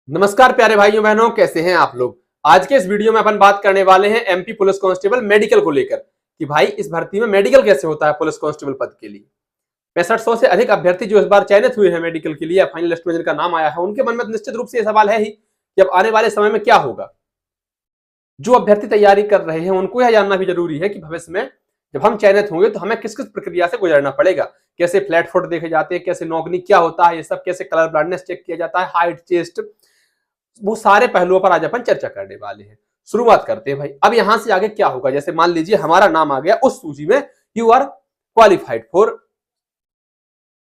नमस्कार प्यारे भाइयों बहनों, कैसे हैं आप लोग। आज के इस वीडियो में अपन बात करने वाले हैं एमपी पुलिस कांस्टेबल मेडिकल को लेकर कि भाई इस भर्ती में मेडिकल कैसे होता है पुलिस कांस्टेबल पद के लिए। 6500 से अधिक अभ्यर्थी जो इस बार चयनित हुए हैं मेडिकल के लिए, फाइनल लिस्ट में जिनका नाम आया है, उनके मन में निश्चित रूप से यह सवाल है ही कि अब आने वाले समय में क्या होगा। जो अभ्यर्थी तैयारी कर रहे हैं उनको यह जानना भी जरूरी है कि भविष्य में जब हम चयनित होंगे तो हमें किस किस प्रक्रिया से गुजरना पड़ेगा, कैसे फ्लैट फुट देखे जाते हैं, कैसे नौकरी क्या होता है, ये सब कैसे कलर ब्लाइंडनेस चेक किया जाता है, हाइट, चेस्ट, वो सारे पहलुओं पर आज अपन चर्चा करने वाले हैं। शुरुआत करते हैं भाई। अब यहां से आगे क्या होगा, जैसे मान लीजिए हमारा नाम आ गया उस सूची में, you are qualified for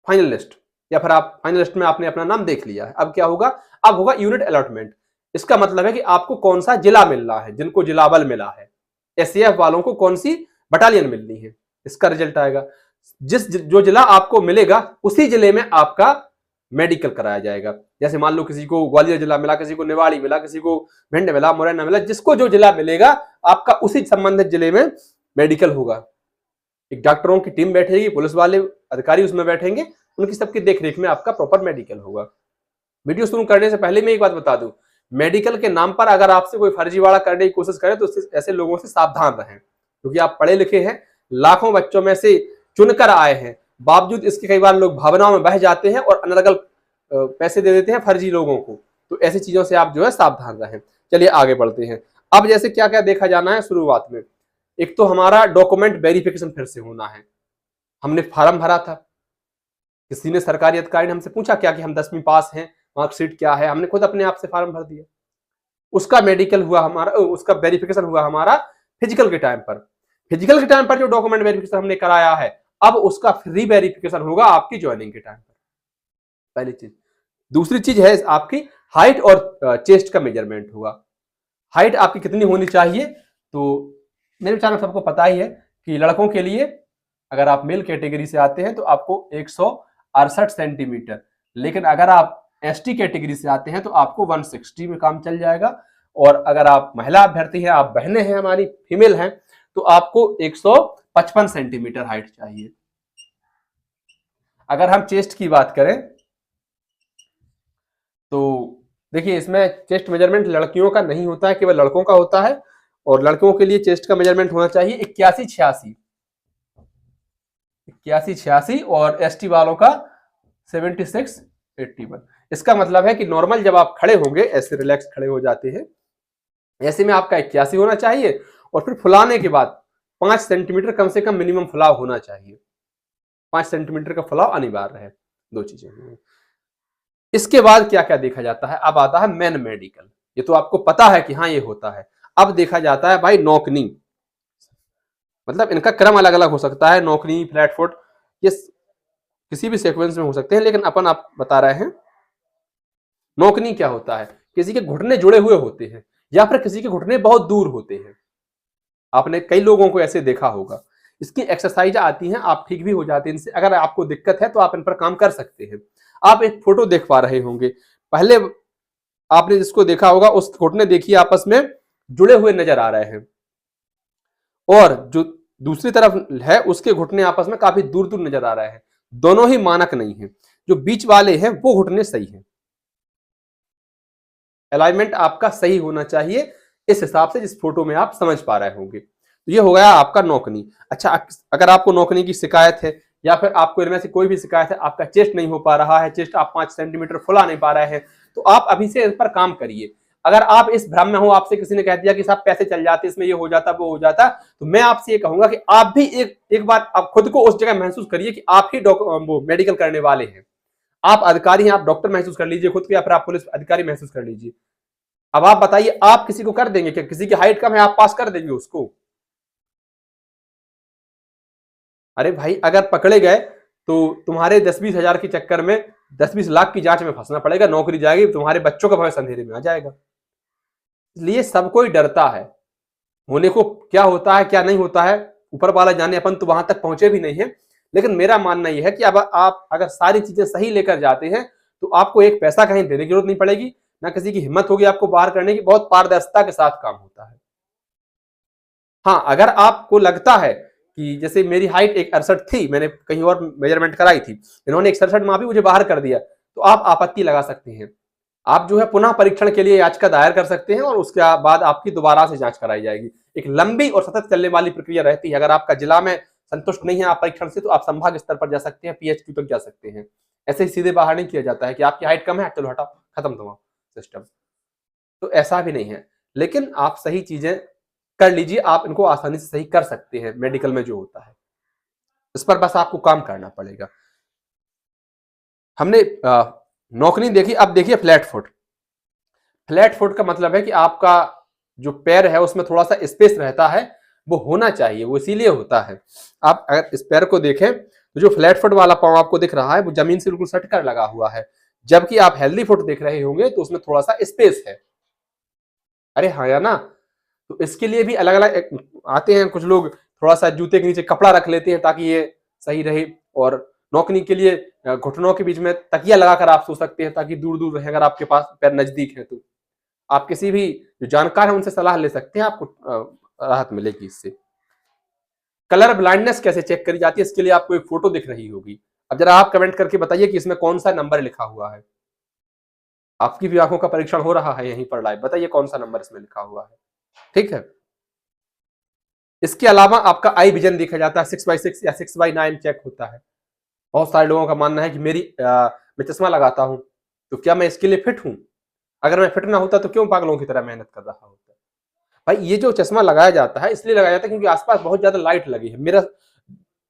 final list, या फिर आप फाइनल लिस्ट में आपने अपना नाम देख लिया है। अब क्या होगा, अब होगा यूनिट अलॉटमेंट। इसका मतलब है कि आपको कौन सा जिला मिलना है, जिनको जिला बल मिला है, एसएएफ वालों को कौन सी बटालियन मिलनी है, इसका रिजल्ट आएगा। जो जिला आपको मिलेगा उसी जिले में आपका मेडिकल कराया जाएगा। जैसे मान लो किसी को ग्वालियर जिला मिला, किसी को निवाड़ी मिला, किसी को भिंड मिला, मुरैना मिला, जिसको जो जिला मिलेगा आपका उसी संबंधित जिले में मेडिकल होगा। एक डॉक्टरों की टीम बैठेगी, पुलिस वाले अधिकारी उसमें बैठेंगे, उनकी सबकी देखरेख में आपका प्रॉपर मेडिकल होगा। वीडियो शुरू करने से पहले मैं एक बात बता दूं, मेडिकल के नाम पर अगर आपसे कोई फर्जीवाड़ा करने की कोशिश करे तो ऐसे लोगों से सावधान रहें, क्योंकि आप पढ़े लिखे हैं, लाखों बच्चों में से चुनकर आए हैं, बावजूद इसके कई बार लोग भावनाओं में बह जाते हैं और अनर्गल पैसे दे देते हैं फर्जी लोगों को। तो ऐसी चीजों से आप जो है सावधान रहें। चलिए आगे बढ़ते हैं। अब जैसे क्या क्या देखा जाना है शुरुआत में, एक तो हमारा डॉक्यूमेंट वेरिफिकेशन फिर से होना है। हमने फार्म भरा था, किसी ने सरकारी अधिकारी ने हमसे पूछा क्या कि हम 10वीं पास हैं, मार्कशीट क्या है, हमने खुद अपने आप से फार्म भर दिया। उसका मेडिकल हुआ हमारा, उसका वेरिफिकेशन हुआ हमारा फिजिकल के टाइम पर। फिजिकल के टाइम पर जो डॉक्यूमेंट वेरिफिकेशन हमने कराया है, अब उसका फ्री वेरिफिकेशन होगा आपकी ज्वाइनिंग के टाइम पर। पहली चीज। दूसरी चीज है आपकी हाइट और चेस्ट का मेजरमेंट होगा। हाइट आपकी कितनी होनी चाहिए, तो मेरे विचार में सबको पता ही है कि लड़कों के लिए अगर आप मेल कैटेगरी से आते हैं तो आपको 168 सेंटीमीटर, लेकिन अगर आप एसटी कैटेगरी से आते हैं तो आपको 160 में काम चल जाएगा। और अगर आप महिला अभ्यर्थी हैं, आप बहनें हैं हमारी, फीमेल हैं, तो आपको 155 सेंटीमीटर हाइट चाहिए। अगर हम चेस्ट की बात करें तो देखिए, इसमें चेस्ट मेजरमेंट लड़कियों का नहीं होता है, केवल लड़कों का होता है। और लड़कों के लिए चेस्ट का मेजरमेंट होना चाहिए 81-86 और एसटी वालों का 76-81। इसका मतलब है कि नॉर्मल जब आप खड़े होंगे, ऐसे रिलैक्स खड़े हो जाते हैं, ऐसे में आपका 81 होना चाहिए। और फिर फुलाने के बाद 5 सेंटीमीटर कम से कम मिनिमम फुलाव होना चाहिए। 5 सेंटीमीटर का फुलाव अनिवार्य है। दो चीजें। इसके बाद क्या क्या देखा जाता है, अब आता है मेन मेडिकल। ये तो आपको पता है कि हाँ ये होता है। अब देखा जाता है भाई नौकरी, मतलब इनका क्रम अलग अलग हो सकता है, नौकरी, फ्लैट फुट, ये किसी भी सीक्वेंस में हो सकते हैं, लेकिन अपन आप बता रहे हैं नौकरी क्या होता है। किसी के घुटने जुड़े हुए होते हैं या फिर किसी के घुटने बहुत दूर होते हैं। आपने कई लोगों को ऐसे देखा होगा। इसकी एक्सरसाइज आती हैं, आप ठीक भी हो जाते हैं इनसे। अगर आपको दिक्कत है तो आप इन पर काम कर सकते हैं। आप एक फोटो देख पा रहे होंगे, पहले आपने जिसको देखा होगा उस घुटने देखिए आपस में जुड़े हुए नजर आ रहे हैं, और जो दूसरी तरफ है उसके घुटने आपस में काफी दूर दूर नजर आ रहे हैं। दोनों ही मानक नहीं है। जो बीच वाले हैं वो घुटने सही हैं। अलाइनमेंट आपका सही होना चाहिए इस हिसाब से, जिस फोटो में आप समझ पा रहे होंगे। तो ये हो गया आपका नौकरी। अच्छा, अगर आपको नौकरी की शिकायत है या फिर आपको इनमें से कोई भी शिकायत है, आपका चेस्ट नहीं हो पा रहा है, चेस्ट आप 5 सेंटीमीटर फुला नहीं पा रहे हैं, तो आप अभी से इस पर काम करिए। अगर आप इस भ्रम में हो, आपसे किसी ने कह दिया कि साहब पैसे चल जाते, इसमें ये हो जाता वो हो जाता, तो मैं आपसे ये कहूंगा कि आप भी एक बार आप खुद को उस जगह महसूस करिए कि आप ही वो मेडिकल करने वाले हैं, आप अधिकारी हैं, आप डॉक्टर महसूस कर लीजिए खुद को, या फिर आप पुलिस अधिकारी महसूस कर लीजिए। अब आप बताइए, आप किसी को कर देंगे क्या? किसी की हाइट कम है आप पास कर देंगे उसको? अरे भाई, अगर पकड़े गए तो तुम्हारे 10-20 हजार के चक्कर में 10-20 लाख की जांच में फंसना पड़ेगा, नौकरी जाएगी, तुम्हारे बच्चों का भविष्य अंधेरे में आ जाएगा। इसलिए सब कोई डरता है। होने को क्या होता है क्या नहीं होता है ऊपर वाला जाने, अपन तो वहां तक पहुंचे भी नहीं है। लेकिन मेरा मानना यह है कि अब आप अगर सारी चीजें सही लेकर जाते हैं तो आपको एक पैसा कहीं देने की जरूरत नहीं पड़ेगी, ना किसी की हिम्मत होगी आपको बाहर करने की। बहुत पारदर्शिता के साथ काम होता है। हाँ, अगर आपको लगता है कि जैसे मेरी हाइट 168 थी, मैंने कहीं और मेजरमेंट कराई थी, इन्होंने 167 मापी, मुझे बाहर कर दिया, तो आप आपत्ति लगा सकते हैं। आप जो है पुनः परीक्षण के लिए याचिका दायर कर सकते हैं और उसके बाद आपकी दोबारा से जांच कराई जाएगी। एक लंबी और सतत चलने वाली प्रक्रिया रहती है। अगर आपका जिला में संतुष्ट नहीं है आप परीक्षण से, तो आप संभाग स्तर पर जा सकते हैं, PHQ तक जा सकते हैं। ऐसे ही सीधे बाहर नहीं किया जाता है कि आपकी हाइट कम है, चलो हटाओ, खत्म तुम्हारा सिस्टम। तो ऐसा भी नहीं है, लेकिन आप सही चीजें कर लीजिए, आप इनको आसानी से सही कर सकते हैं। मेडिकल में जो होता है इस पर बस आपको काम करना पड़ेगा। हमने नौकरी देखी, अब देखिए फ्लैट फुट। फ्लैट फुट का मतलब है कि आपका जो पैर है उसमें थोड़ा सा स्पेस रहता है, वो होना चाहिए, वो इसीलिए होता है। आप अगर इस पैर को देखें तो जो फ्लैट फुट वाला पांव आपको दिख रहा है वो जमीन से बिल्कुल सट कर लगा हुआ है, जबकि आप हेल्दी फुट देख रहे होंगे तो उसमें थोड़ा सा स्पेस है। अरे हाँ या ना? तो इसके लिए भी अलग अलग आते हैं कुछ लोग, थोड़ा सा जूते के नीचे कपड़ा रख लेते हैं ताकि ये सही रहे। और नौकरी के लिए घुटनों के बीच में तकिया लगाकर आप सो सकते हैं ताकि दूर दूर रहे, अगर आपके पास पैर नजदीक है तो आप किसी भी जो जानकार है उनसे सलाह ले सकते हैं, आपको राहत मिलेगी इससे। कलर ब्लाइंडनेस कैसे चेक करी जाती है, इसके लिए आपको एक फोटो दिख रही होगी। अब जरा आप कमेंट करके बताइए कि इसमें कौन सा नंबर लिखा हुआ है। आपकी भी आंखों का परीक्षण हो रहा है यहीं पर लाइव, बताइए कौन सा नंबर इसमें लिखा हुआ है। ठीक है, इसके अलावा आपका आई विजन देखा जाता है, 6x6 या 6x9 चेक होता है। बहुत सारे लोगों का मानना है कि मैं चश्मा लगाता हूं तो क्या मैं इसके लिए फिट हूं? अगर मैं फिट ना होता तो क्यों पागलों की तरह मेहनत कर रहा होता? भाई ये जो चश्मा लगाया जाता है इसलिए लगाया जाता है क्योंकि आसपास बहुत ज्यादा लाइट लगी है, मेरा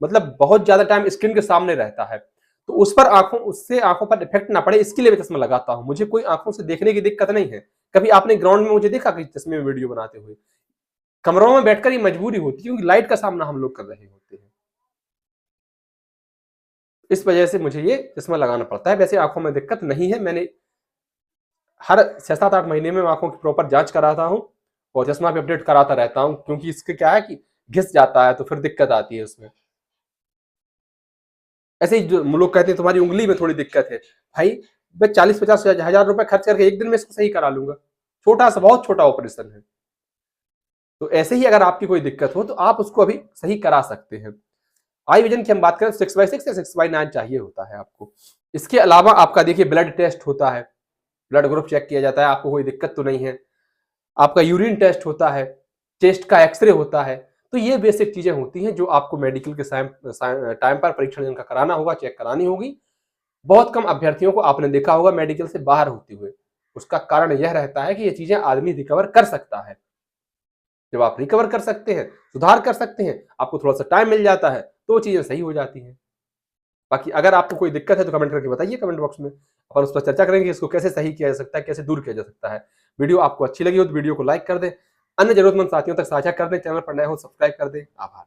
मतलब बहुत ज्यादा टाइम स्क्रीन के सामने रहता है, तो उस पर उससे आंखों पर इफेक्ट ना पड़े इसके लिए मैं चश्मा लगाता हूं। मुझे कोई आंखों से देखने की दिक्कत नहीं है। कभी आपने ग्राउंड में मुझे देखा कि चश्मे में वीडियो बनाते हुए? कमरों में बैठकर ही मजबूरी होती है क्योंकि लाइट का सामना हम लोग कर रहे होते हैं, इस वजह से मुझे ये चश्मा लगाना पड़ता है। वैसे आंखों में दिक्कत नहीं है, मैंने हर 6-7-8 महीने में आंखों की प्रॉपर जांच कराता हूं और चश्मा भी अपडेट कराता रहता हूं, क्योंकि इसके क्या है कि घिस जाता है तो फिर दिक्कत आती है उसमें। ऐसे ही जो लोग कहते हैं तुम्हारी उंगली में थोड़ी दिक्कत है, भाई मैं 40-50 हजार रुपए खर्च करके एक दिन में इसको सही करा लूंगा, छोटा सा बहुत छोटा ऑपरेशन है। तो ऐसे ही अगर आपकी कोई दिक्कत हो तो आप उसको अभी सही करा सकते हैं। आई विजन की हम बात करें 6x6 या 6x9 चाहिए होता है आपको। इसके अलावा आपका देखिए ब्लड टेस्ट होता है, ब्लड ग्रुप चेक किया जाता है, आपको कोई दिक्कत तो नहीं है। आपका यूरिन टेस्ट होता है, चेस्ट का एक्सरे होता है। तो ये बेसिक चीजें होती हैं जो आपको मेडिकल के टाइम पर परीक्षण जिनका कराना होगा, चेक करानी होगी। बहुत कम अभ्यर्थियों को आपने देखा होगा मेडिकल से बाहर होते हुए। उसका कारण यह रहता है कि ये चीजें आदमी रिकवर कर सकता है। जब आप रिकवर कर सकते हैं, सुधार कर सकते हैं, आपको थोड़ा सा टाइम मिल जाता है तो चीजें सही हो जाती हैं। बाकी अगर आपको कोई दिक्कत है तो कमेंट करके बताइए कमेंट बॉक्स में, और उस पर चर्चा करेंगे इसको कैसे सही किया जा सकता है, कैसे दूर किया जा सकता है। वीडियो आपको अच्छी लगी हो तो वीडियो को लाइक कर दें, अन्य जरूरतमंद साथियों तक साझा कर दें, चैनल पर नए हो सब्सक्राइब कर दें। आभार।